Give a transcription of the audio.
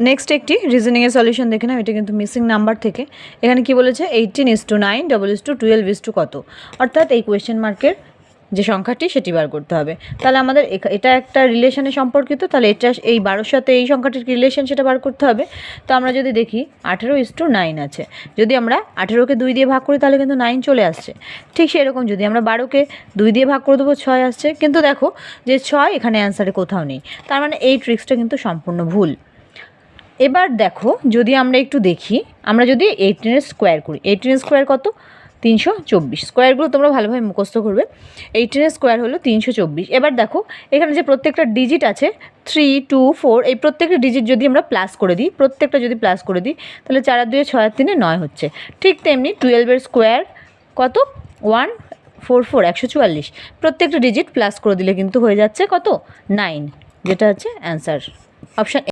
Next একটি রিজনিংয়ের solution দেখে নাও। এটা কিন্তু মিসিং নাম্বার থেকে। এখানে কি বলেছে 18:9 12:12 কত, অর্থাৎ এই কোয়েশ্চেন মার্কের যে সংখ্যাটি সেটি বার করতে হবে। তাহলে আমাদের এটা একটা রিলেশনে সম্পর্কিত, তাহলে এটা এই 12-র সাথে এই সংখ্যাটির রিলেশন সেটা বার করতে হবে। তো আমরা যদি দেখি 18:9 আছে, যদি আমরা 18কে 2 দিয়ে ভাগ করি তাহলে কিন্তু 9 চলে আসছে। ঠিক সেরকম যদি আমরা 12কে 2 দিয়ে ভাগ করে দেবো 6 আসছে, কিন্তু দেখো যে 6 এখানে অ্যান্সারে কোথাও নেই, তার মানে এই ট্রিক্সটা কিন্তু সম্পূর্ণ ভুল। এবার দেখো যদি আমরা একটু দেখি, আমরা যদি 18 স্কোয়ার করি, 18 স্কোয়ার কত 324। স্কোয়ারগুলো তোমরা ভালোভাবে মুখস্থ করবে। 18 স্কোয়ার হলো 324। এবার দেখো এখানে যে প্রত্যেকটা ডিজিট আছে 3, 2, 4, এই প্রত্যেকটা ডিজিট যদি আমরা প্লাস করে দিই, প্রত্যেকটা যদি প্লাস করে দিই তাহলে 4 আর 2 6 আর 3 9 হচ্ছে। ঠিক তেমনি 12-এর স্কোয়ার কত 144, 144। প্রত্যেকটা ডিজিট প্লাস করে দিলে কিন্তু হয়ে যাচ্ছে কত 9, যেটা হচ্ছে অ্যান্সার অপশান।